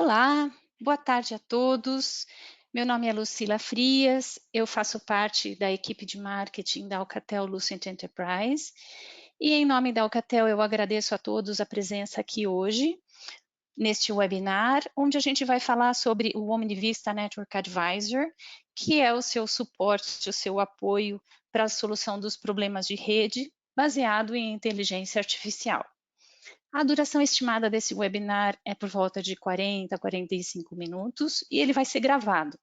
Olá, boa tarde a todos. Meu nome é Lucila Frias, eu faço parte da equipe de marketing da Alcatel Lucent Enterprise e, em nome da Alcatel, eu agradeço a todos a presença aqui hoje, neste webinar, onde a gente vai falar sobre o OmniVista Network Advisor, que é o seu suporte, o seu apoio para a solução dos problemas de rede, baseado em inteligência artificial. A duração estimada desse webinar é por volta de 40 a 45 minutos e ele vai ser gravado.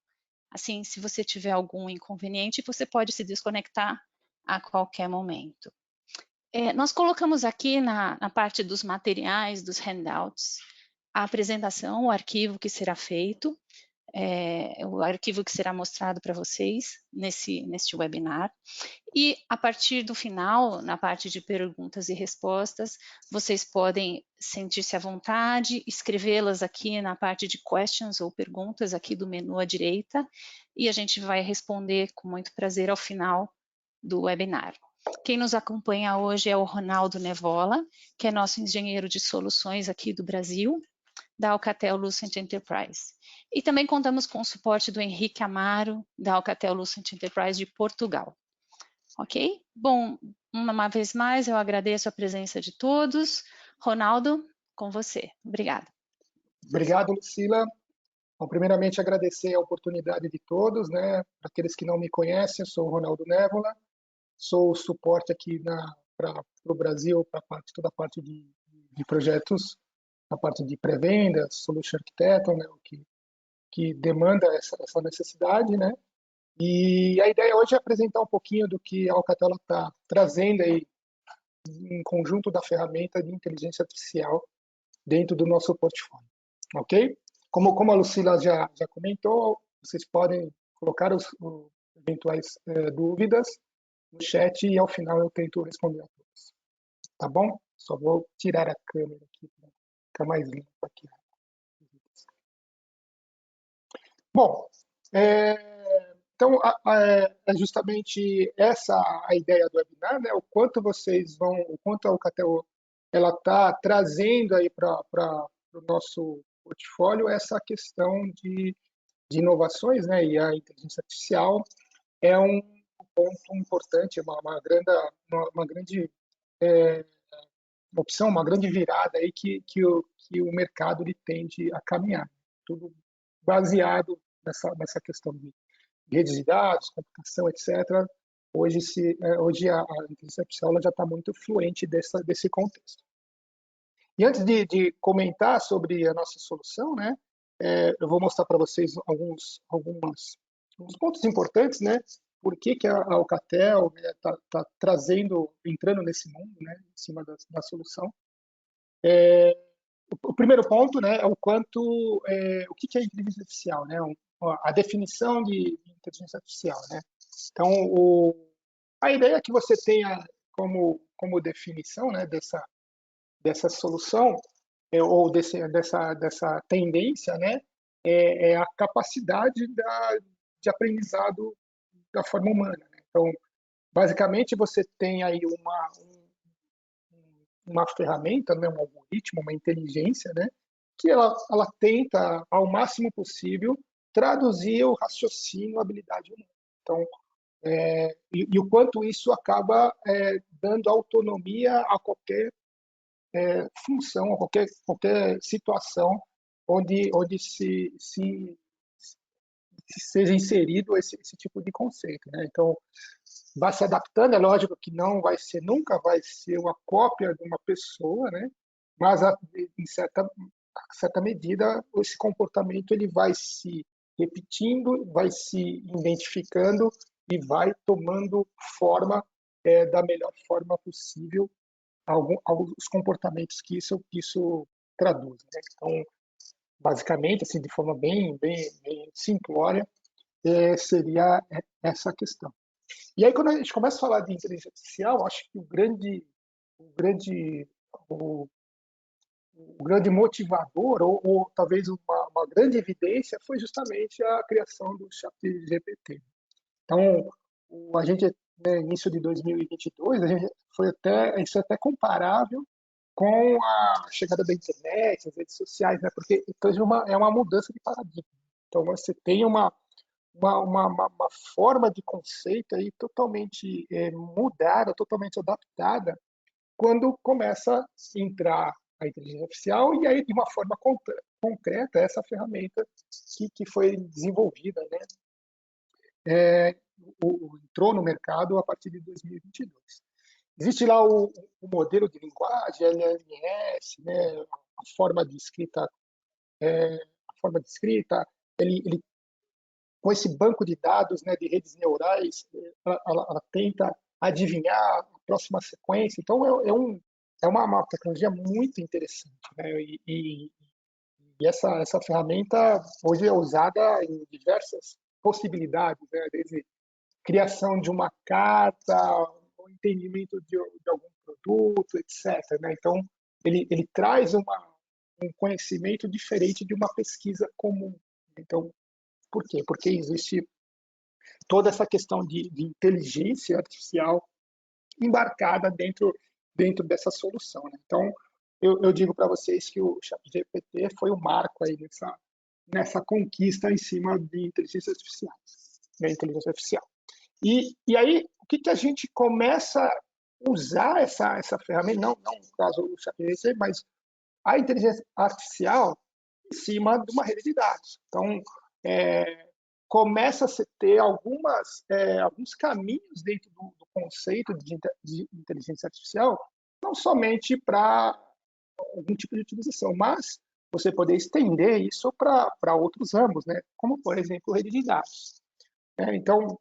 Assim, se você tiver algum inconveniente, você pode se desconectar a qualquer momento. Nós colocamos aqui na parte dos materiais, dos handouts, a apresentação, o arquivo que será feito, o arquivo que será mostrado para vocês neste webinar. E a partir do final, na parte de perguntas e respostas, vocês podem sentir-se à vontade, escrevê-las aqui na parte de questions ou perguntas aqui do menu à direita, e a gente vai responder com muito prazer ao final do webinar. Quem nos acompanha hoje é o Ronaldo Nevola, que é nosso engenheiro de soluções aqui do Brasil, da Alcatel Lucent Enterprise. E também contamos com o suporte do Henrique Amaro, da Alcatel Lucent Enterprise de Portugal. Ok? Bom, uma vez mais eu agradeço a presença de todos. Ronaldo, com você. Obrigada. Obrigado, Lucila. Bom, primeiramente, agradecer a oportunidade de todos, né? Para aqueles que não me conhecem, eu sou o Ronaldo Névola, sou o suporte aqui para o Brasil, para toda a parte de projetos, a parte de pré-vendas, Solution Architect, né? Que demanda essa necessidade, né? E a ideia hoje é apresentar um pouquinho do que a Alcatel está trazendo aí em conjunto da ferramenta de inteligência artificial dentro do nosso portfólio, ok? Como a Lucila já comentou, vocês podem colocar os eventuais dúvidas no chat e ao final eu tento responder a todos, tá bom? Só vou tirar a câmera aqui para ficar mais limpo aqui. Bom, então é justamente essa a ideia do webinar, né? O quanto a Alcatel ela está trazendo aí para o nosso portfólio essa questão de inovações, né? E a inteligência artificial é um ponto importante, uma grande opção, uma grande virada aí que o mercado ele tende a caminhar. Tudo baseado nessa questão de redes de dados, computação, etc. Hoje a inteligência artificial já está muito fluente desse contexto. E antes de comentar sobre a nossa solução, né, eu vou mostrar para vocês alguns pontos importantes, né? Por que a Alcatel está entrando nesse mundo, né, em cima da solução. O primeiro ponto, né, é o que é inteligência artificial, né? A definição de inteligência artificial, né? Então, a ideia é que você tenha como definição, né, dessa solução ou dessa tendência, né, é a capacidade de aprendizado da forma humana, né? Então, basicamente, você tem aí uma ferramenta, né, um algoritmo, uma inteligência, né, que ela tenta, ao máximo possível, traduzir o raciocínio, a habilidade humana. Então, e o quanto isso acaba dando autonomia a qualquer função, a qualquer situação onde seja inserido esse tipo de conceito, né? Então, vai se adaptando, é lógico que nunca vai ser uma cópia de uma pessoa, né? Mas em certa medida esse comportamento ele vai se repetindo, vai se identificando e vai tomando forma da melhor forma possível alguns comportamentos que isso traduz, né? Então, basicamente, assim, de forma bem simplória, seria essa questão. E aí, quando a gente começa a falar de inteligência artificial, acho que o grande motivador, ou talvez uma grande evidência, foi justamente a criação do ChatGPT. Então, a gente, né, início de 2022, a gente foi até comparável com a chegada da internet, as redes sociais, né? Porque então, é uma mudança de paradigma. Então, você tem uma forma de conceito aí totalmente mudada, totalmente adaptada, quando começa a entrar a inteligência artificial e aí, de uma forma concreta, essa ferramenta que foi desenvolvida, né? Entrou no mercado a partir de 2022. Existe lá o modelo de linguagem, LLMS, né? A forma de escrita, ele com esse banco de dados, né, de redes neurais, ela tenta adivinhar a próxima sequência. Então, é uma tecnologia muito interessante, né? E essa ferramenta hoje é usada em diversas possibilidades, né? Desde criação de uma carta, o entendimento de algum produto, etc. Né? Então, ele traz um conhecimento diferente de uma pesquisa comum. Então, por quê? Porque existe toda essa questão de inteligência artificial embarcada dentro dessa solução. Né? Então, eu digo para vocês que o ChatGPT foi o marco aí nessa conquista em cima de inteligência artificial. Né? Inteligência artificial. E aí, o que a gente começa a usar essa ferramenta, não no caso o ChatGPT, mas a inteligência artificial em cima de uma rede de dados. Então, começa a se ter alguns caminhos dentro do conceito de inteligência artificial, não somente para algum tipo de utilização, mas você poder estender isso para outros ramos, né? Como, por exemplo, rede de dados. Então,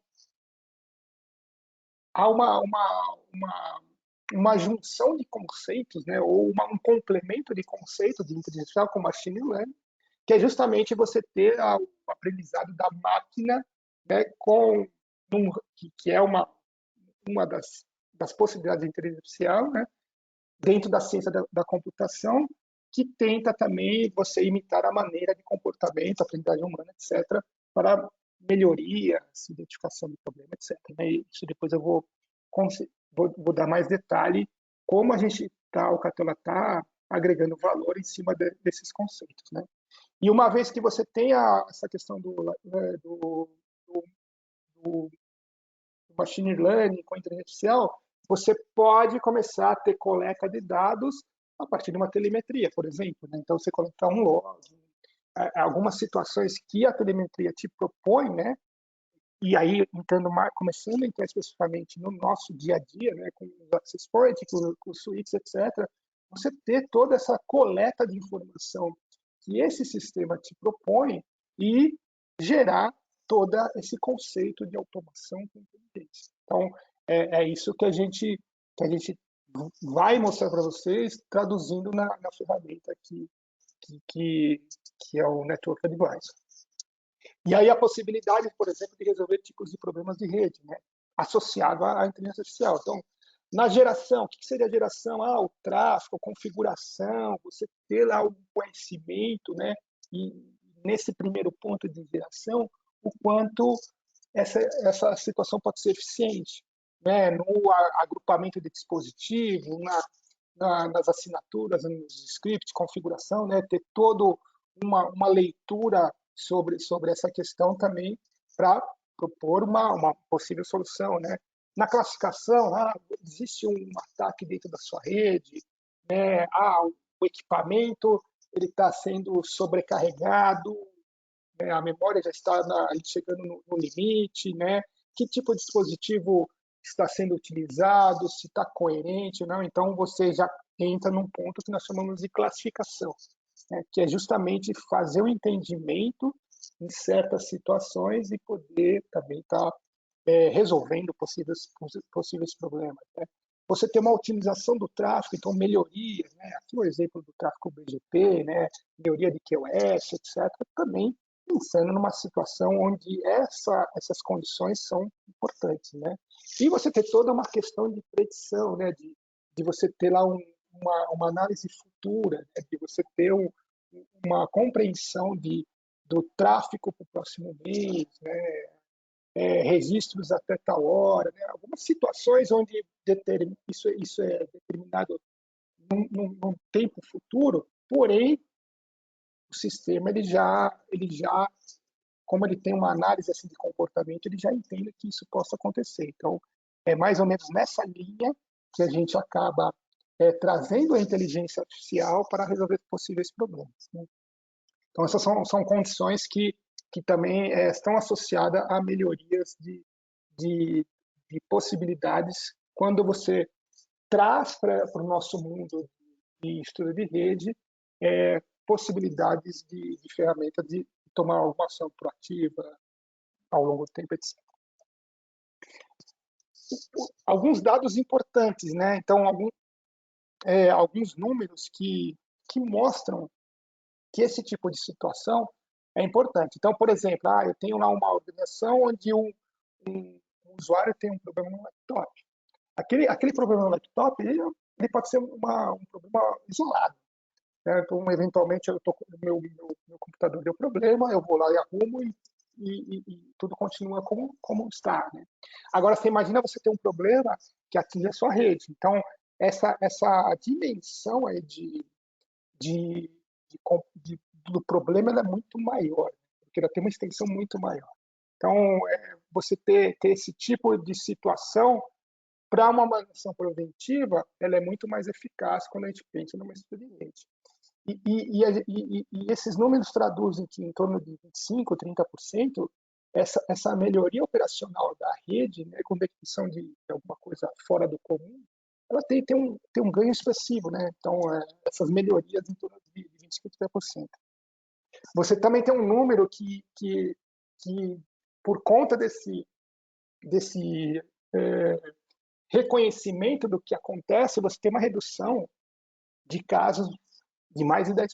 há uma junção de conceitos, né, ou um complemento de conceitos de inteligência artificial com machine learning, que é justamente você ter o aprendizado da máquina, né, que é uma das possibilidades de inteligência artificial, né, dentro da ciência da computação, que tenta também você imitar a maneira de comportamento, aprendizagem humana, etc., para melhoria, identificação de problema, etc. Isso depois eu vou dar mais detalhe como o Catella está agregando valor em cima desses conceitos, né? E uma vez que você tem essa questão do machine learning com inteligência artificial, você pode começar a ter coleta de dados a partir de uma telemetria, por exemplo. Né? Então, você coletar um log, algumas situações que a telemetria te propõe, né? E aí, começando a entrar especificamente no nosso dia a dia, né, com os access points, com os suítes, etc., você ter toda essa coleta de informação que esse sistema te propõe e gerar todo esse conceito de automação com inteligência. Então, é isso que a gente vai mostrar para vocês, traduzindo na ferramenta que é o Network Advisor. E aí a possibilidade, por exemplo, de resolver tipos de problemas de rede, né, associado à inteligência artificial. Então, na geração, o que seria a geração? O tráfego, a configuração, você ter lá o conhecimento, né, e nesse primeiro ponto de geração, o quanto essa situação pode ser eficiente, né, no agrupamento de dispositivo, nas assinaturas, nos scripts, configuração, né, ter toda uma leitura sobre essa questão também para propor uma possível solução, né? Na classificação, existe um ataque dentro da sua rede, né? O equipamento ele está sendo sobrecarregado, né? A memória já está chegando no limite, né? Que tipo de dispositivo está sendo utilizado, se está coerente ou não. Então, você já entra num ponto que nós chamamos de classificação, né, que é justamente fazer o entendimento em certas situações e poder também estar resolvendo possíveis problemas. Né. Você tem uma otimização do tráfego, então melhorias, né, aqui o exemplo do tráfego BGP, né, melhoria de QoS, etc., também pensando numa situação onde essas condições são importantes. Né. E você ter toda uma questão de predição, né, de você ter lá uma análise futura, né, de você ter uma compreensão do tráfego para o próximo mês, né, registros até tal hora, né, algumas situações onde isso é determinado num tempo futuro, porém, o sistema, como ele tem uma análise assim, de comportamento, ele já entende que isso possa acontecer. Então, é mais ou menos nessa linha que a gente acaba trazendo a inteligência artificial para resolver possíveis problemas, né? Então, essas são condições que também estão associadas a melhorias de, de possibilidades quando você traz para o nosso mundo de estudo de rede possibilidades de ferramenta de tomar alguma ação proativa ao longo do tempo, etc. Alguns dados importantes, né? Então, alguns números que mostram que esse tipo de situação é importante. Então, por exemplo, eu tenho lá uma organização onde um usuário tem um problema no laptop. Aquele problema no laptop, ele pode ser um problema isolado, né? Então, eventualmente, meu computador deu problema, eu vou lá e arrumo e tudo continua como está, né? Agora, você imagina você ter um problema que atinge a sua rede. Então, essa dimensão aí de, do problema ela é muito maior, porque ela tem uma extensão muito maior. Então, você ter esse tipo de situação para uma manutenção preventiva, ela é muito mais eficaz quando a gente pensa numa experiência. E esses números traduzem que em torno de 25%, 30%, essa melhoria operacional da rede, né, com detecção de alguma coisa fora do comum, ela tem um ganho expressivo, né? Então, essas melhorias em torno de 25%, 30%. Você também tem um número que por conta desse reconhecimento do que acontece, você tem uma redução de casos de mais de 10%,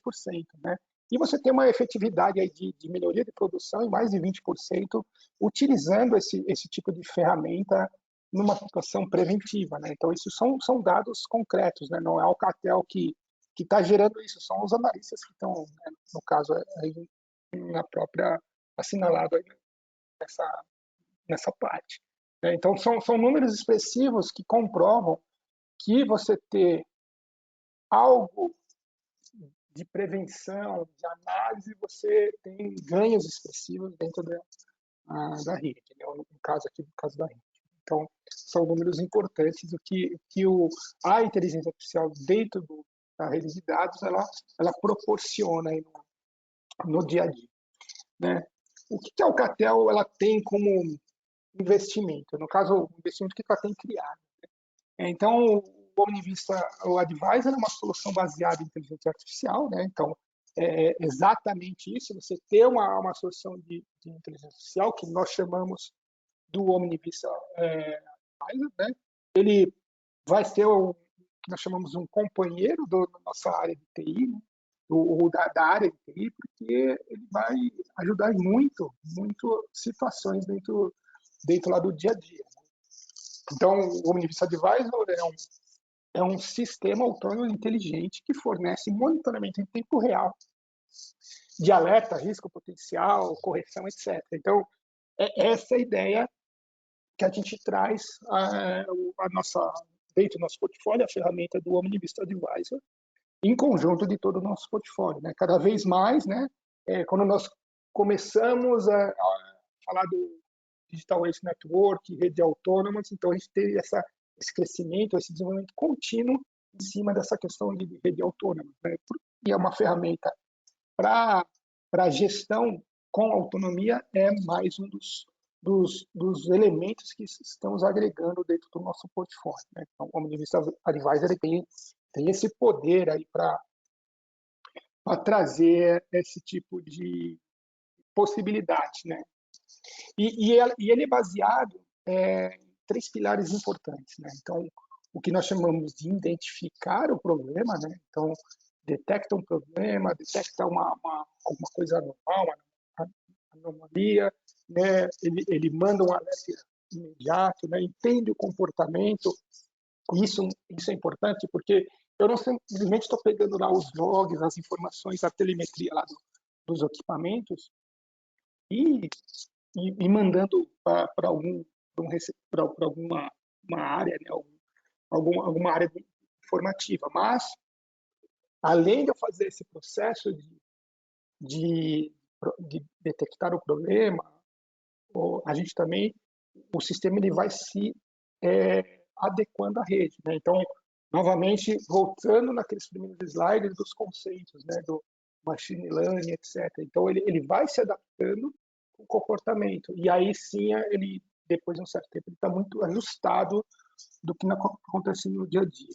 né? E você tem uma efetividade aí de melhoria de produção em mais de 20%, utilizando esse tipo de ferramenta numa situação preventiva, né? Então, isso são dados concretos, né? Não é o Alcatel que está gerando isso, são os analistas que estão, né, no caso, aí, na própria assinalado aí nessa parte. Então, são números expressivos que comprovam que você ter algo de prevenção, de análise, você tem ganhos expressivos dentro da rede, né? No caso da rede. Então, são números importantes do que a inteligência artificial dentro da rede de dados ela proporciona aí no dia a dia, né? O que a Alcatel ela tem como investimento? No caso, o investimento que ela tem criado. Então, o Omnivista, o Advisor, é uma solução baseada em inteligência artificial, né? Então, é exatamente isso, você ter uma solução de inteligência artificial, que nós chamamos do Omnivista Advisor, né? Ele vai ser o que nós chamamos um companheiro da nossa área de TI, né? Ou da área de TI, porque ele vai ajudar muito situações dentro lá do dia a dia. Então, o Omnivista Advisor é um sistema autônomo inteligente que fornece monitoramento em tempo real de alerta, risco potencial, correção, etc. Então, é essa a ideia que a gente traz dentro do nosso portfólio, a ferramenta do Omnivista Advisor, em conjunto de todo o nosso portfólio, né? Cada vez mais, né? Quando nós começamos a falar do Digital Waste Network, rede autônomas, então a gente teve esse crescimento, esse desenvolvimento contínuo em cima dessa questão de rede autônoma, né? E é uma ferramenta para gestão com autonomia, é mais um dos elementos que estamos agregando dentro do nosso portfólio, né? Então, o Omnivista Advisor tem esse poder aí para trazer esse tipo de possibilidade, né? E ele é baseado em 3 pilares importantes, né? Então, o que nós chamamos de identificar o problema, né? Então, detecta um problema, detecta alguma coisa anormal, uma anomalia, né? Ele manda um alerta imediato, né? Entende o comportamento. Isso é importante porque eu não simplesmente estou pegando lá os logs, as informações, a telemetria lá dos equipamentos e mandando para alguma uma área, né? Alguma área informativa. Mas além de eu fazer esse processo de, de detectar o problema, a gente também, o sistema ele vai se adequando à rede, né? Então, novamente, voltando naqueles primeiros slides dos conceitos, né, do machine learning, etc. Então, ele vai se adaptando com o comportamento. E aí sim, ele, depois de um certo tempo, ele está muito ajustado do que acontece no dia a dia.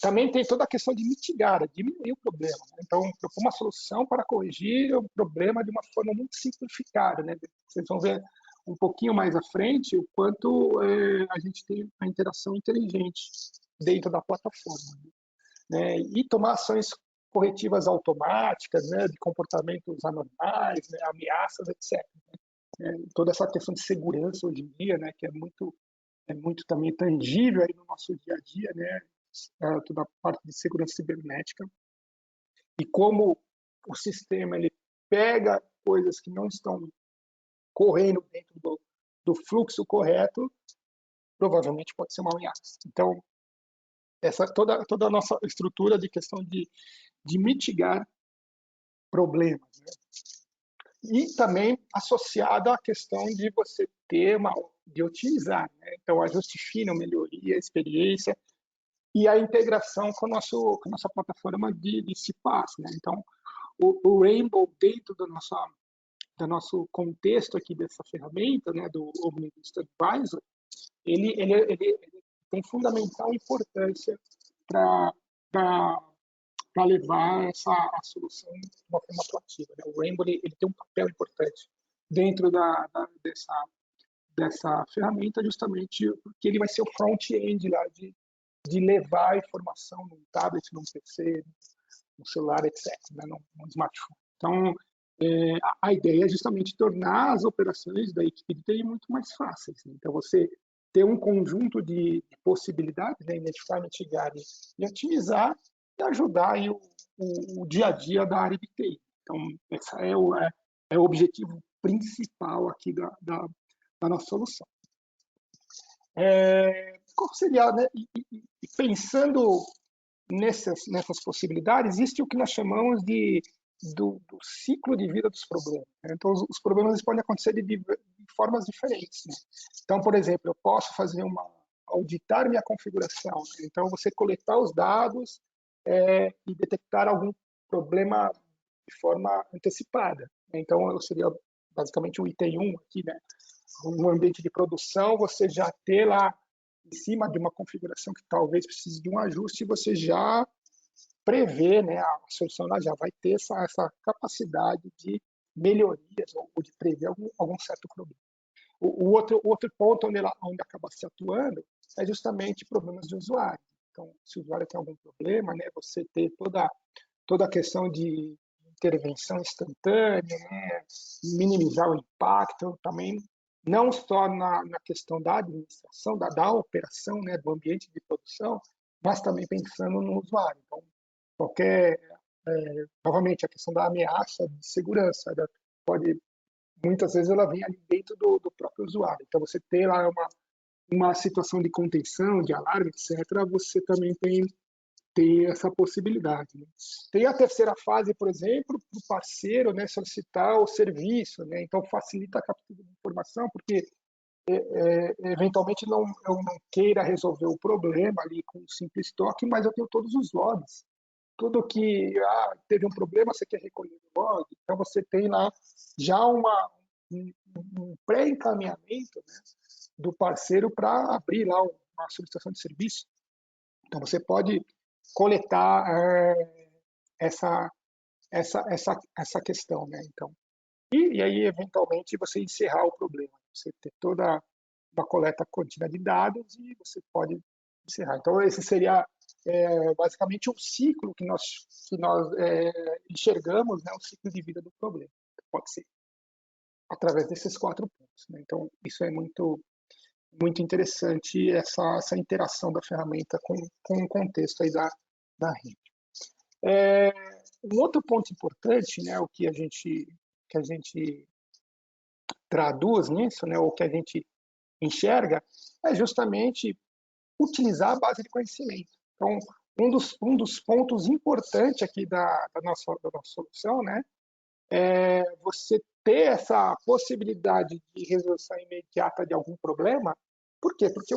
Também tem toda a questão de mitigar, diminuir o problema. Né? Então, propor uma solução para corrigir o problema de uma forma muito simplificada. Né? Vocês vão ver um pouquinho mais à frente o quanto a gente tem a interação inteligente dentro da plataforma. Né? E tomar ações corretivas automáticas, né, de comportamentos anormais, né, ameaças, etc. Né? Toda essa questão de segurança hoje em dia, né, que é muito também tangível aí no nosso dia a dia, né, toda a parte de segurança cibernética, e como o sistema ele pega coisas que não estão correndo dentro do fluxo correto, provavelmente pode ser uma ameaça. Então, essa toda a nossa estrutura de questão de mitigar problemas, né? E também associada à questão de você ter de otimizar, né? Então, ajuste fino, melhoria, experiência e a integração com a nossa plataforma de CPaaS, né? Então, o Rainbow dentro do nosso contexto aqui dessa ferramenta, né, do Omnivista Advisor, ele tem fundamental importância para levar a solução de uma forma proativa. Né? O Rainbow ele tem um papel importante dentro dessa ferramenta, justamente porque ele vai ser o front-end lá de levar a informação num tablet, num PC, num celular, etc., né? num smartphone. Então, a ideia é justamente tornar as operações da equipe de TI muito mais fáceis. Né? Então, você ter um conjunto de possibilidades, né? Identificar, mitigar e otimizar e ajudar aí o dia a dia da área de TI. Então, esse é o objetivo principal aqui da nossa solução. Qual seria, né? E pensando nessas possibilidades, existe o que nós chamamos do ciclo de vida dos problemas. Né? Então, os problemas podem acontecer de formas diferentes. Né? Então, por exemplo, eu posso fazer auditar minha configuração. Né? Então, você coletar os dados e detectar algum problema de forma antecipada. Então, seria basicamente o item 1 aqui, né? Um ambiente de produção, você já ter lá em cima de uma configuração que talvez precise de um ajuste, você já prevê, né, a solução já vai ter essa capacidade de melhorias ou de prever algum certo problema. O outro ponto onde acaba se atuando é justamente problemas de usuário. Então, se o usuário tem algum problema, né, você ter toda a questão de intervenção instantânea, né, minimizar o impacto, também não só na questão da administração, da operação, né, do ambiente de produção, mas também pensando no usuário. Então, novamente, a questão da ameaça de segurança, né, muitas vezes ela vem ali dentro do próprio usuário. Então, você ter lá uma situação de contenção, de alarme, etc., você também tem essa possibilidade. Né? Tem a terceira fase, por exemplo, para o parceiro, né, solicitar o serviço. Né? Então, facilita a captura de informação, porque eventualmente eu não queira resolver o problema ali com um simples toque, mas eu tenho todos os logs. Tudo que teve um problema, você quer recolher o log. Então, você tem lá já um pré-encaminhamento, né, do parceiro para abrir lá uma solicitação de serviço. Então, você pode coletar essa questão, né? Então, e aí eventualmente você encerrar o problema, você ter toda uma coleta contínua de dados e você pode encerrar. Então esse seria basicamente um ciclo que nós enxergamos, né? O ciclo de vida do problema. Pode ser através desses 4 pontos. Né? Então isso é muito interessante essa interação da ferramenta com o contexto aí da rede. Um outro ponto importante, né, o que a gente traduz nisso, né, ou que a gente enxerga, é justamente utilizar a base de conhecimento. Então, um dos pontos importantes aqui da nossa solução, né, é você ter essa possibilidade de resolução imediata de algum problema. Por quê? Porque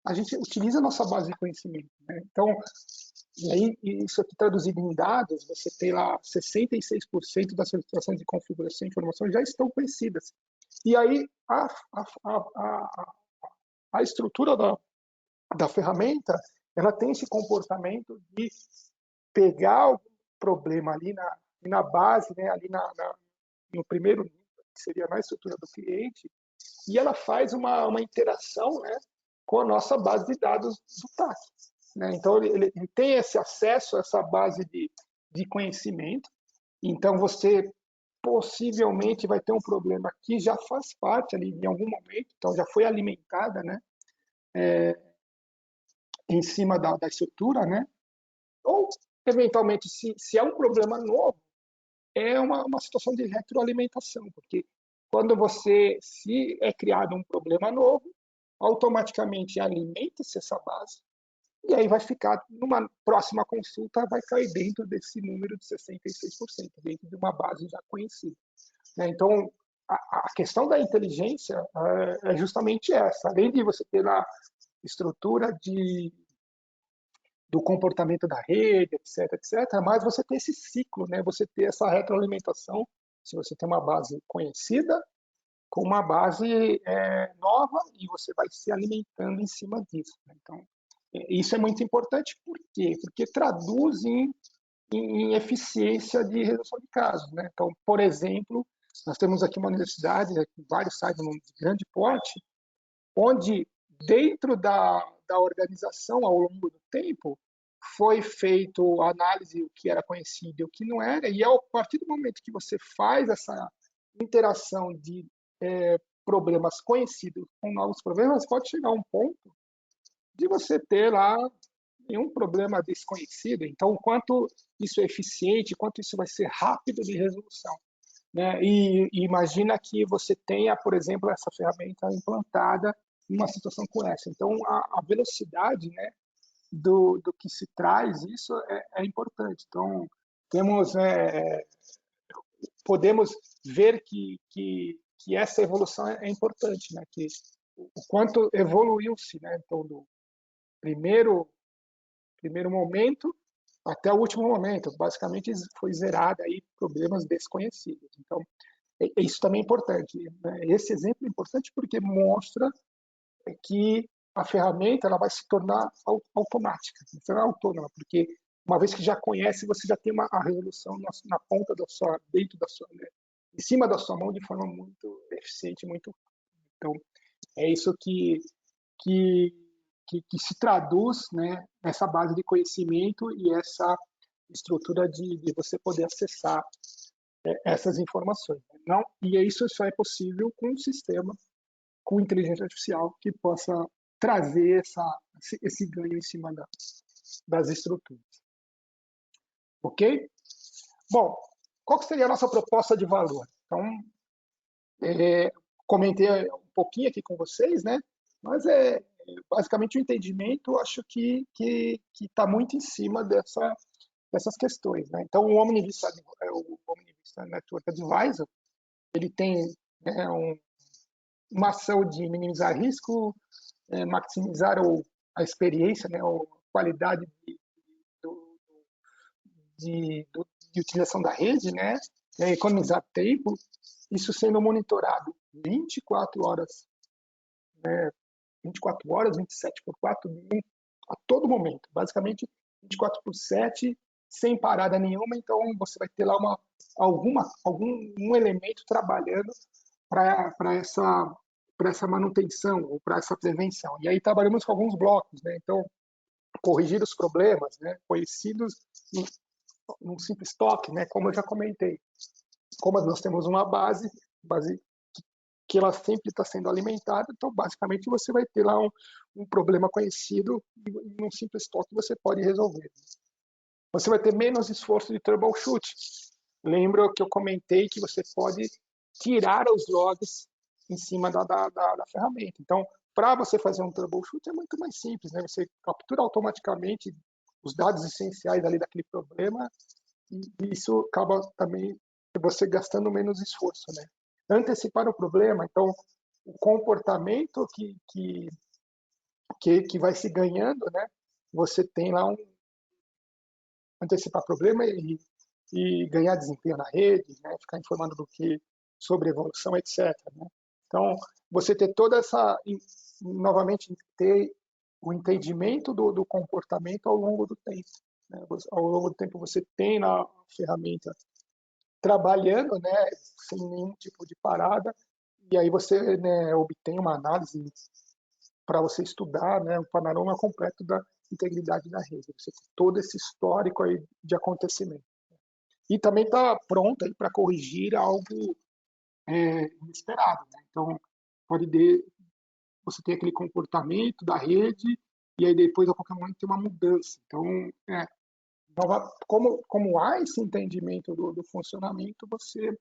a gente utiliza a nossa base de conhecimento, né? Então, e aí, isso aqui traduzido em dados, você tem lá 66% das solicitações de configuração de informação já estão conhecidas. E aí, a estrutura da ferramenta, ela tem esse comportamento de pegar o problema ali na base, né, ali no primeiro nível, que seria na estrutura do cliente, e ela faz uma interação, né, com a nossa base de dados do TAC. Né? Então, ele tem esse acesso a essa base de conhecimento. Então, você possivelmente vai ter um problema que já faz parte ali em algum momento, então já foi alimentada, né, em cima da estrutura, né? Ou, eventualmente, se é um problema novo, é uma situação de retroalimentação, porque quando se é criado um problema novo, automaticamente alimenta-se essa base, e aí vai ficar, numa próxima consulta, vai cair dentro desse número de 66%, dentro de uma base já conhecida. Né? Então, a questão da inteligência é justamente essa. Além de você ter a estrutura do comportamento da rede, etc, etc, mas você tem esse ciclo, né? Você tem essa retroalimentação, se você tem uma base conhecida, com uma base nova, e você vai se alimentando em cima disso. Né? Então, isso é muito importante. Por quê? Porque traduz em eficiência de resolução de casos. Né? Então, por exemplo, nós temos aqui uma universidade, vários sites de grande porte, onde dentro da organização, ao longo do tempo, foi feito a análise do que era conhecido e o que não era, e a partir do momento que você faz essa interação de problemas conhecidos com novos problemas, pode chegar a um ponto de você ter lá nenhum problema desconhecido. Então, o quanto isso é eficiente, quanto isso vai ser rápido de resolução. Né? E imagina que você tenha, por exemplo, essa ferramenta implantada em uma situação como essa. Então, a velocidade, né, do que se traz, isso é importante. Então, podemos ver que essa evolução é importante, né? Que o quanto evoluiu-se, né? Então, do primeiro momento até o último momento, basicamente foi zerada aí problemas desconhecidos. Então, isso também é importante. Né? Esse exemplo é importante porque mostra que a ferramenta ela vai se tornar automática, será autônoma, porque uma vez que já conhece, você já tem a resolução na ponta da sua, dentro da sua, né? Em cima da sua mão de forma muito eficiente, muito. Então, é isso que, que se traduz, né, nessa base de conhecimento e essa estrutura de você poder acessar essas informações. Não, e isso só é possível com um sistema com inteligência artificial que possa trazer esse ganho em cima das estruturas. Ok? Bom, qual seria a nossa proposta de valor? Então, comentei um pouquinho aqui com vocês, né? Mas basicamente o entendimento, acho que está muito em cima dessas questões, né? Então, o Omnivista Network Advisor, ele tem uma ação de minimizar risco, maximizar a experiência, né, a qualidade de utilização da rede, né, economizar tempo, isso sendo monitorado 24 horas, né, 24 horas, 27 por 4, a todo momento, basicamente 24 por 7, sem parada nenhuma, então você vai ter lá algum elemento trabalhando para essa manutenção ou para essa prevenção. E aí trabalhamos com alguns blocos, né? Então, corrigir os problemas, né, conhecidos num simples toque, né, como eu já comentei. Como nós temos uma base que ela sempre está sendo alimentada, então basicamente você vai ter lá um problema conhecido e num simples toque você pode resolver. Você vai ter menos esforço de troubleshoot. Lembra que eu comentei que você pode tirar os logs em cima da ferramenta. Então, para você fazer um troubleshoot é muito mais simples, né? Você captura automaticamente os dados essenciais ali daquele problema, e isso acaba também você gastando menos esforço, né? Antecipar o problema, então, o comportamento que vai se ganhando, né? Você tem lá antecipar problema e ganhar desempenho na rede, né? Ficar informando do que sobre evolução, etc. Né? Então, você ter toda essa, novamente, ter o entendimento do comportamento ao longo do tempo. Né? Ao longo do tempo você tem na ferramenta trabalhando, né, sem nenhum tipo de parada, e aí você, né, obtém uma análise para você estudar, né, um panorama completo da integridade da rede. Você tem todo esse histórico aí de acontecimento. E também está pronto para corrigir algo inesperado. Né? Então, pode ter, você tem aquele comportamento da rede e aí depois, a qualquer momento, tem uma mudança. Então, como há esse entendimento do funcionamento, você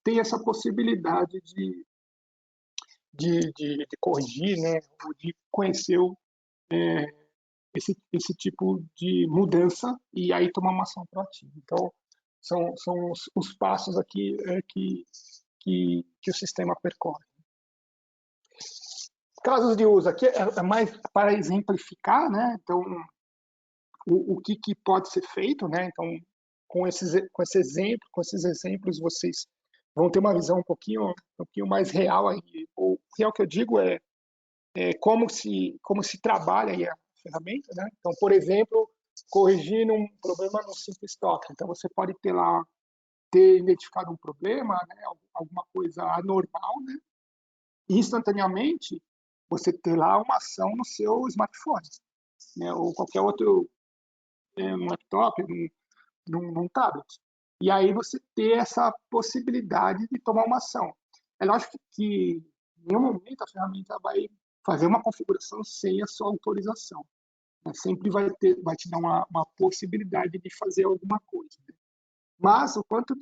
tem essa possibilidade de corrigir, né, ou de conhecer esse tipo de mudança e aí tomar uma ação proativa. Então, são os passos aqui que o sistema percorre. Casos de uso aqui é mais para exemplificar, né? Então, o que pode ser feito, né? Então, com esses exemplos, vocês vão ter uma visão um pouquinho mais real aí. O real que eu digo é como se trabalha aí a ferramenta, né? Então, por exemplo, corrigir um problema no Simples Toque. Então, você pode ter identificado um problema, né? Alguma coisa anormal, né? E instantaneamente você ter lá uma ação no seu smartphone, né? Ou qualquer outro um laptop, num tablet. E aí você ter essa possibilidade de tomar uma ação. É lógico que em nenhum momento a ferramenta vai fazer uma configuração sem a sua autorização. Né? Sempre vai te dar uma possibilidade de fazer alguma coisa. Né? Mas quanto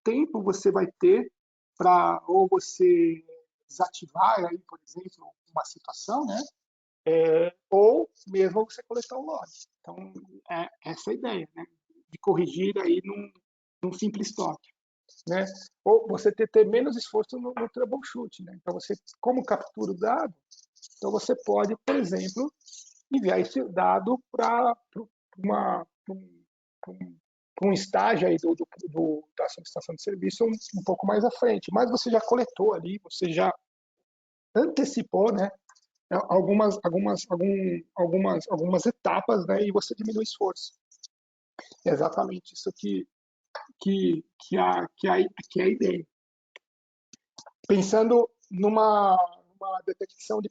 tempo você vai ter para ou você desativar aí, por exemplo, uma situação, né? Ou mesmo você coletar o log. Então, essa é a ideia, né? De corrigir aí num simples toque. Né? Ou você ter menos esforço no troubleshoot. Né? Então, você, como captura o dado, então você pode, por exemplo, enviar esse dado para um estágio aí da solicitação de serviço um pouco mais à frente. Mas você já coletou ali, você já antecipou, né? Algumas etapas, né, e você diminui o esforço. É exatamente isso que é a ideia. Pensando numa detecção de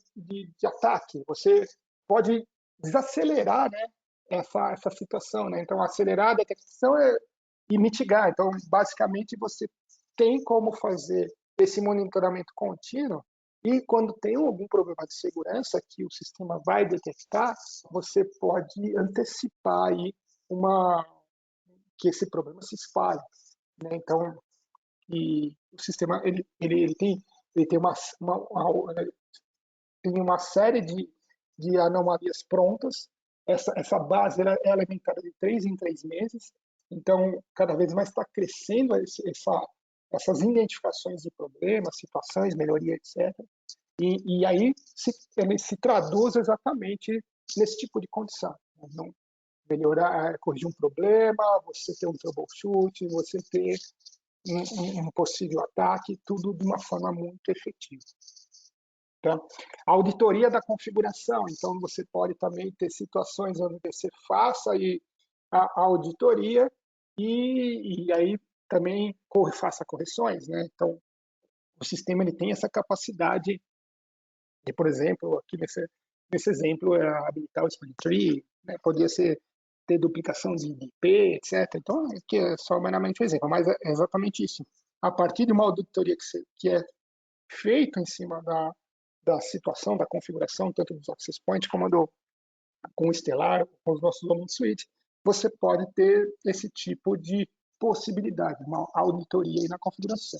ataque, você pode desacelerar, né, essa situação. Né? Então, acelerar a detecção e mitigar. Então, basicamente, você tem como fazer esse monitoramento contínuo e quando tem algum problema de segurança que o sistema vai detectar, você pode antecipar aí que esse problema se espalhe. Né? Então, o sistema tem uma série de anomalias prontas. Essa base é alimentada de 3 em 3 meses. Então, cada vez mais está crescendo essas identificações de problemas, situações, melhoria, etc. E aí ele se traduz exatamente nesse tipo de condição. Não melhorar, corrigir um problema, você ter um troubleshoot, você ter um possível ataque, tudo de uma forma muito efetiva. Tá? A auditoria da configuração, então você pode também ter situações onde você faça aí a auditoria e aí também faça correções. Né? Então, o sistema ele tem essa capacidade de, por exemplo, aqui nesse exemplo, habilitar o split tree, né? Podia ter duplicação de IP, etc. Então, aqui é só meramente um exemplo, mas é exatamente isso. A partir de uma auditoria que é feita em cima da situação, da configuração, tanto dos access points como com o Stellar, com os nossos Omni Suite, você pode ter esse tipo de possibilidade, uma auditoria aí na configuração.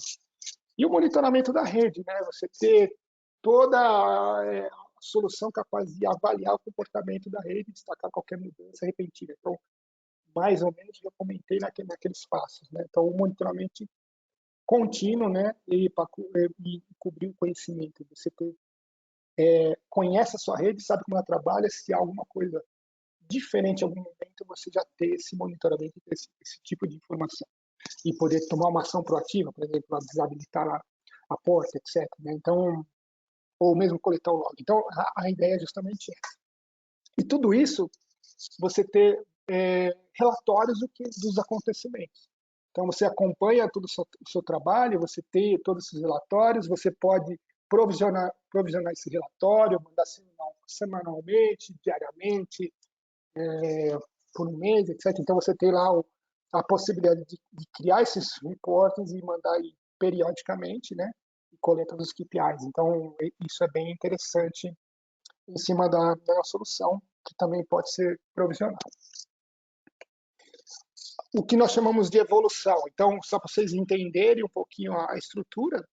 E o monitoramento da rede, né? Você ter toda a solução capaz de avaliar o comportamento da rede e destacar qualquer mudança repentina. Então, mais ou menos, eu comentei naqueles passos, né? Então, o monitoramento contínuo, né? E cobrir o conhecimento. Você conhece a sua rede, sabe como ela trabalha, se há alguma coisa diferente em algum momento, você já ter esse monitoramento, esse tipo de informação. E poder tomar uma ação proativa, por exemplo, desabilitar a porta, etc. Né? Então, ou mesmo coletar o log. Então, a ideia é justamente essa. E tudo isso, você ter relatórios dos acontecimentos. Então, você acompanha todo o seu trabalho, você tem todos esses relatórios, você pode provisionar esse relatório, mandar semanalmente, diariamente, por um mês, etc. Então, você tem lá a possibilidade de criar esses reportes e mandar aí periodicamente, né? E coleta dos KPIs. Então, isso é bem interessante em cima da solução, que também pode ser provisional. O que nós chamamos de evolução. Então, só para vocês entenderem um pouquinho a estrutura,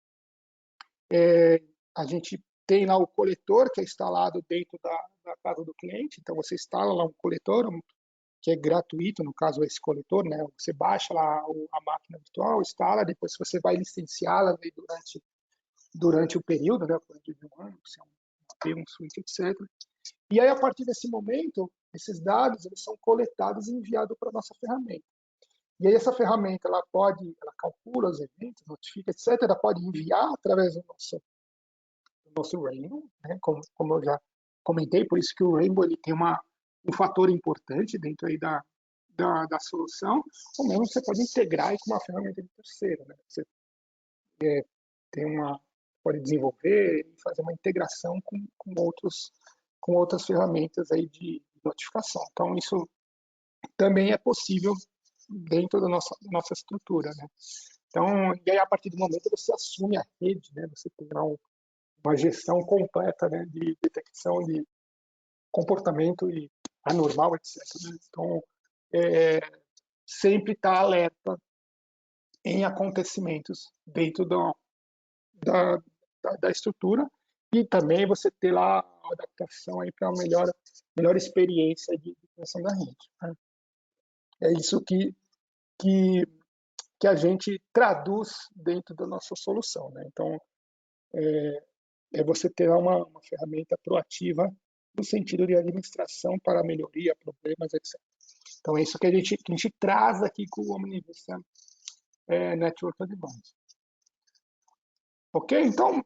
a gente tem lá o coletor, que é instalado dentro da casa do cliente. Então, você instala lá um coletor, que é gratuito, no caso esse coletor, né? Você baixa lá a máquina virtual, instala, depois você vai licenciá-la durante o período, né? Durante um ano, se é um switch, etc. E aí, a partir desse momento, esses dados eles são coletados e enviados para a nossa ferramenta. E aí essa ferramenta, ela calcula os eventos, notifica, etc. Ela pode enviar através do nosso Rainbow, né? Como eu já comentei, por isso que o Rainbow ele tem um fator importante dentro aí da solução, ou mesmo você pode integrar aí com uma ferramenta de terceiro, né? Você pode desenvolver e fazer uma integração com outras ferramentas aí de notificação. Então, isso também é possível dentro da nossa estrutura, né? Então, e aí, a partir do momento você assume a rede, né? Você tem lá uma gestão completa, né, de detecção de comportamento e anormal, etc. Né? Então, sempre está alerta em acontecimentos dentro da estrutura e também você ter lá a adaptação aí para uma melhor experiência de criação da rede. Né? É isso que a gente traduz dentro da nossa solução. Né? Então, você ter uma ferramenta proativa no sentido de administração para melhoria, problemas, etc. Então, é isso que a gente traz aqui com o Omnivista Network Advanced. Ok? Então,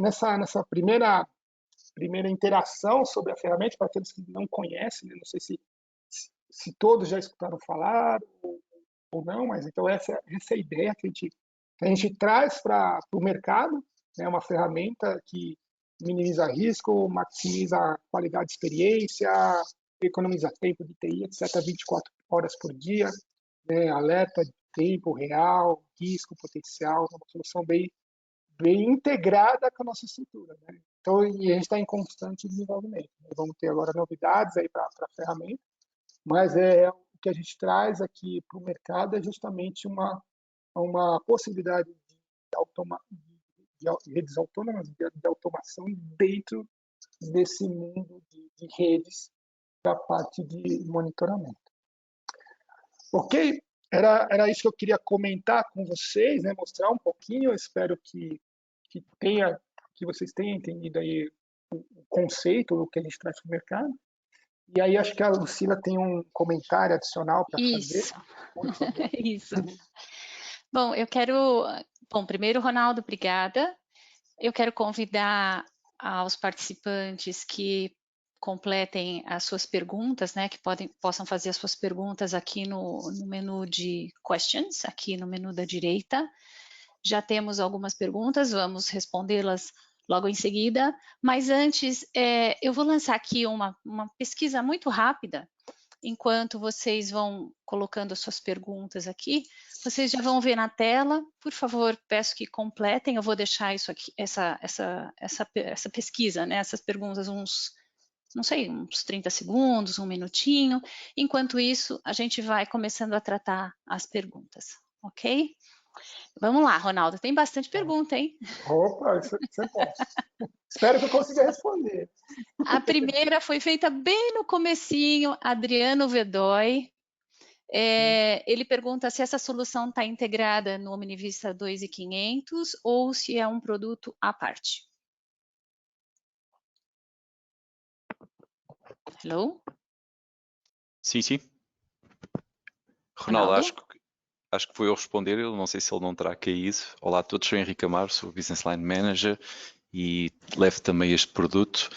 nessa primeira interação sobre a ferramenta, para aqueles que não conhecem, né? Não sei se todos já escutaram falar ou não, mas então essa é a ideia que a gente traz para o mercado, né? Uma ferramenta que minimiza risco, maximiza a qualidade de experiência, economiza tempo de TI, etc., 24 horas por dia, né? Alerta de tempo real, risco potencial, uma solução bem integrada com a nossa estrutura. Né? Então, e a gente está em constante desenvolvimento. Né? Vamos ter agora novidades aí para a ferramenta, mas o que a gente traz aqui para o mercado é justamente uma possibilidade de redes autônomas, de automação dentro desse mundo de redes da parte de monitoramento. Ok? Era isso que eu queria comentar com vocês, né? Mostrar um pouquinho. Eu espero que vocês tenham entendido aí o conceito, o que a gente traz para o mercado. E aí acho que a Lucila tem um comentário adicional para fazer. Isso. Isso. Bom, primeiro, Ronaldo, obrigada. Eu quero convidar aos participantes que completem as suas perguntas, né, que possam fazer as suas perguntas aqui no menu de questions, aqui no menu da direita. Já temos algumas perguntas, vamos respondê-las logo em seguida, mas antes eu vou lançar aqui uma pesquisa muito rápida. Enquanto vocês vão colocando as suas perguntas aqui, vocês já vão ver na tela. Por favor, peço que completem. Eu vou deixar isso aqui, essa pesquisa, né? Essas perguntas, uns 30 segundos, um minutinho. Enquanto isso, a gente vai começando a tratar as perguntas, ok? Vamos lá, Ronaldo, tem bastante pergunta, hein? Opa, isso é bom. Espero que eu consiga responder. A primeira foi feita bem no comecinho, Adriano Vedói. Ele pergunta se essa solução está integrada no OmniVista 2500 ou se é um produto à parte. Hello? Sim, sim. Ronaldo, Ronaldo? acho que foi eu responder, eu não sei se ele não terá caído. Olá a todos, sou Henrique Amaro, sou Business Line Manager e levo também este produto.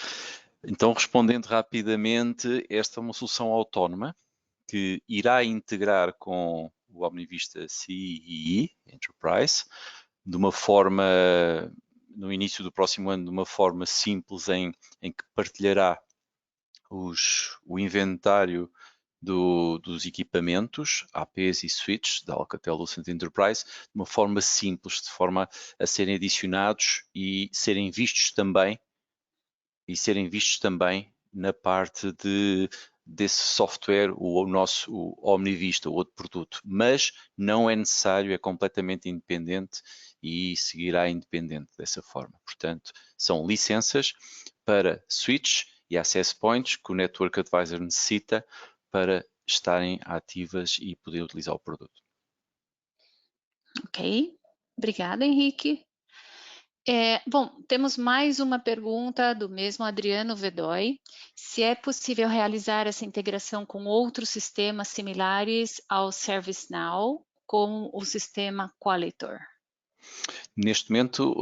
Então, respondendo rapidamente, esta é uma solução autónoma que irá integrar com o OmniVista CEE Enterprise de uma forma, no início do próximo ano, de uma forma simples em que partilhará o inventário dos equipamentos, APs e switches da Alcatel-Lucent Enterprise, de uma forma simples, de forma a serem adicionados e serem vistos também na parte desse software, o OmniVista, o outro produto. Mas não é necessário, é completamente independente e seguirá independente dessa forma. Portanto, são licenças para switch e access points que o Network Advisor necessita para estarem ativas e poder utilizar o produto. Ok, obrigada, Henrique. Bom, temos mais uma pergunta do mesmo Adriano Vedói. Se é possível realizar essa integração com outros sistemas similares ao ServiceNow, como o sistema Qualitor? Neste momento,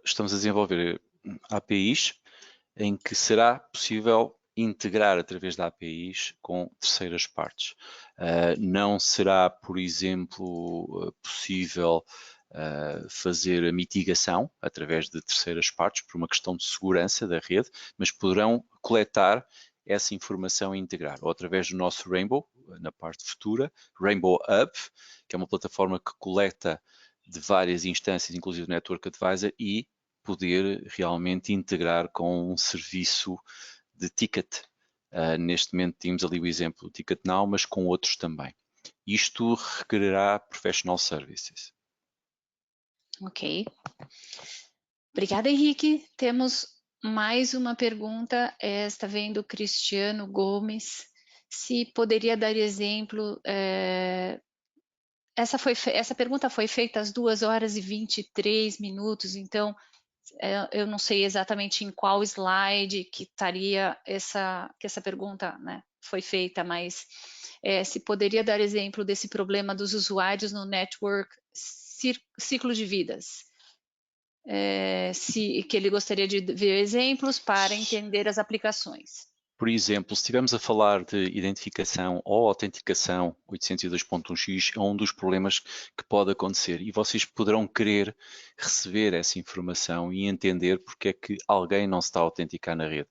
estamos a desenvolver APIs em que será possível integrar através da APIs com terceiras partes. Não será, por exemplo, possível fazer a mitigação através de terceiras partes por uma questão de segurança da rede, mas poderão coletar essa informação e integrar, ou através do nosso Rainbow, na parte futura, Rainbow Hub, que é uma plataforma que coleta de várias instâncias, inclusive o Network Advisor, e poder realmente integrar com um serviço de ticket. Neste momento tínhamos ali o exemplo do Ticket Now, mas com outros também. Isto requererá professional services. Ok. Obrigada, Henrique. Temos mais uma pergunta. Esta vem do Cristiano Gomes. Se poderia dar exemplo. Essa pergunta foi feita às 2 horas e 23 minutos, então eu não sei exatamente em qual slide que estaria que essa pergunta, né, foi feita, mas se poderia dar exemplo desse problema dos usuários no network ciclo de vidas. Que ele gostaria de ver exemplos para entender as aplicações. Por exemplo, se estivermos a falar de identificação ou autenticação 802.1x, é um dos problemas que pode acontecer e vocês poderão querer receber essa informação e entender porque é que alguém não se está a autenticar na rede.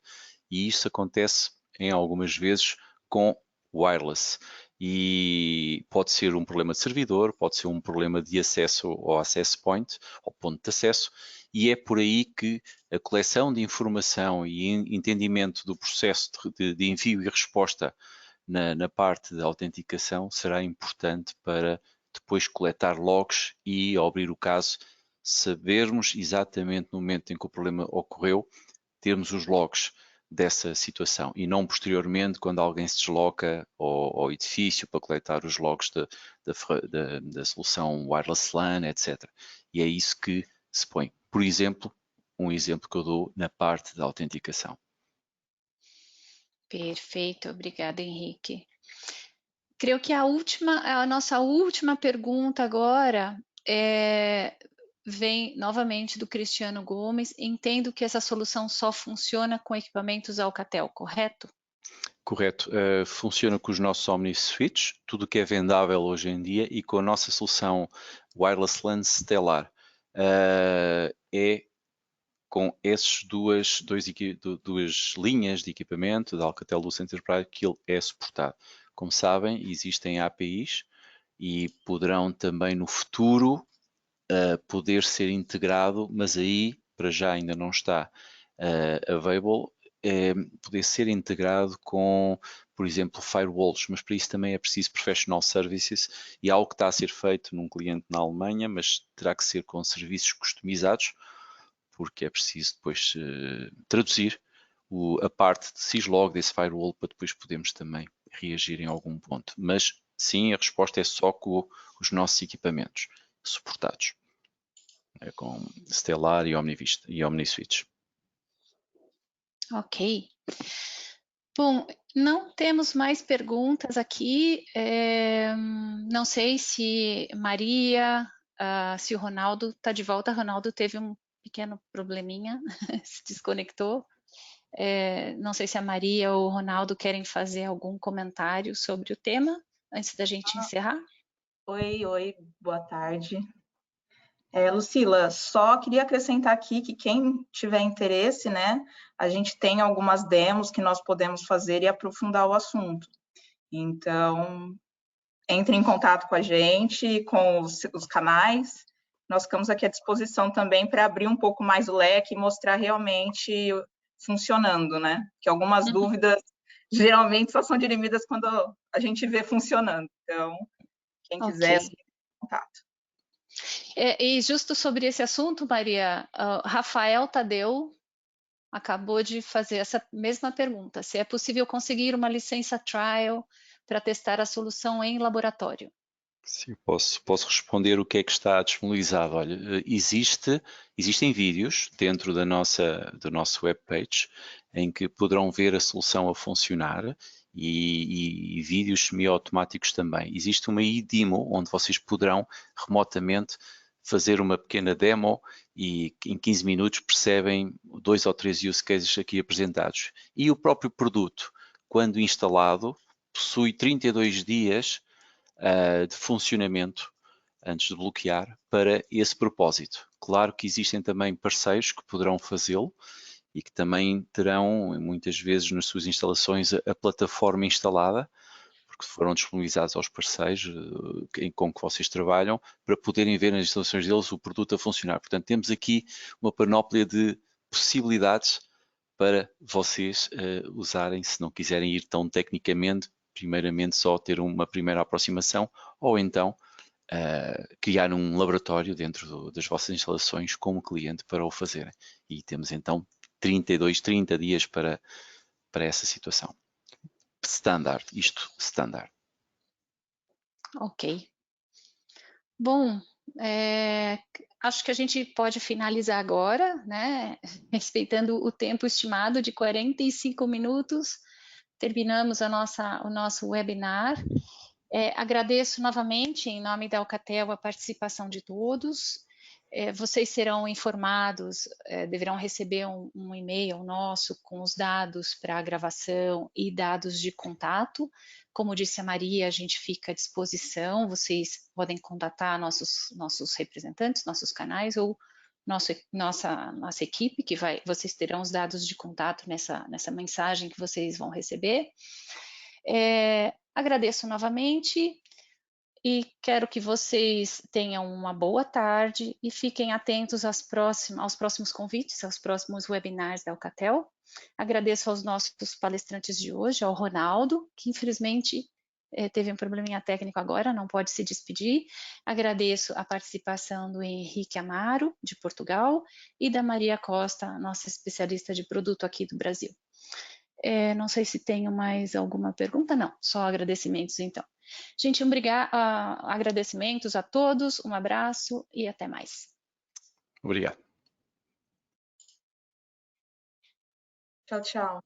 E isso acontece em algumas vezes com wireless. E pode ser um problema de servidor, pode ser um problema de acesso ao access point, ao ponto de acesso, e é por aí que a coleção de informação e entendimento do processo de envio e resposta na parte da autenticação será importante para depois coletar logs e, ao abrir o caso, sabermos exatamente no momento em que o problema ocorreu, termos os logs dessa situação e não posteriormente quando alguém se desloca ao edifício para coletar os logs da solução wireless LAN, etc. E é isso que se põe. Por exemplo, um exemplo que eu dou na parte da autenticação. Perfeito, obrigada, Henrique. Creio que a nossa última pergunta agora vem novamente do Cristiano Gomes. Entendo que essa solução só funciona com equipamentos Alcatel, correto? Correto. Funciona com os nossos Omni Switch, tudo que é vendável hoje em dia, e com a nossa solução Wireless LAN Stellar. É com essas duas linhas de equipamento da Alcatel-Lucent Enterprise que ele é suportado. Como sabem, existem APIs e poderão também no futuro poder ser integrado, mas aí para já ainda não está available, poder ser integrado com por exemplo, firewalls, mas para isso também é preciso professional services e algo que está a ser feito num cliente na Alemanha, mas terá que ser com serviços customizados, porque é preciso depois traduzir a parte de syslog desse firewall para depois podermos também reagir em algum ponto. Mas sim, a resposta é só com os nossos equipamentos suportados, com Stellar e OmniVista e OmniSwitch. Ok. Bom, não temos mais perguntas aqui. Não sei se Maria, se o Ronaldo está de volta. Ronaldo teve um pequeno probleminha, se desconectou. Não sei se a Maria ou o Ronaldo querem fazer algum comentário sobre o tema antes da gente encerrar. Oi, boa tarde. Lucila, só queria acrescentar aqui que quem tiver interesse, né, a gente tem algumas demos que nós podemos fazer e aprofundar o assunto. Então, entre em contato com a gente, com os canais. Nós ficamos aqui à disposição também para abrir um pouco mais o leque e mostrar realmente funcionando, né? Que algumas dúvidas geralmente só são dirimidas quando a gente vê funcionando. Então, quem quiser, entre em contato. E justo sobre esse assunto, Maria, Rafael Tadeu acabou de fazer essa mesma pergunta, se é possível conseguir uma licença trial para testar a solução em laboratório. Sim, posso responder o que é que está disponibilizado. Olha, existem vídeos dentro do nosso webpage em que poderão ver a solução a funcionar e vídeos semi-automáticos também. Existe uma e-demo onde vocês poderão remotamente fazer uma pequena demo e em 15 minutos percebem 2 ou 3 use cases aqui apresentados. E o próprio produto, quando instalado, possui 32 dias de funcionamento antes de bloquear para esse propósito. Claro que existem também parceiros que poderão fazê-lo e que também terão muitas vezes nas suas instalações a plataforma instalada, porque foram disponibilizados aos parceiros com que vocês trabalham para poderem ver nas instalações deles o produto a funcionar. Portanto, temos aqui uma panóplia de possibilidades para vocês usarem, se não quiserem ir tão tecnicamente, primeiramente só ter uma primeira aproximação ou então criar um laboratório dentro das vossas instalações como cliente para o fazerem. E temos então 30 dias para essa situação. Standard, isto standard. Ok. Bom, acho que a gente pode finalizar agora, né? Respeitando o tempo estimado de 45 minutos, terminamos o nosso webinar. Agradeço novamente, em nome da Alcatel, a participação de todos. Vocês serão informados, deverão receber um e-mail nosso com os dados para a gravação e dados de contato. Como disse a Maria, a gente fica à disposição, vocês podem contatar nossos representantes, nossos canais ou nossa equipe, vocês terão os dados de contato nessa mensagem que vocês vão receber. Agradeço novamente e quero que vocês tenham uma boa tarde e fiquem atentos aos próximos convites, aos próximos webinars da Alcatel. Agradeço aos nossos palestrantes de hoje, ao Ronaldo, que infelizmente teve um probleminha técnico agora, não pode se despedir. Agradeço a participação do Henrique Amaro, de Portugal, e da Maria Costa, nossa especialista de produto aqui do Brasil. Não sei se tenho mais alguma pergunta, não, só agradecimentos então. Gente, agradecimentos a todos, um abraço e até mais. Obrigado. Tchau, tchau.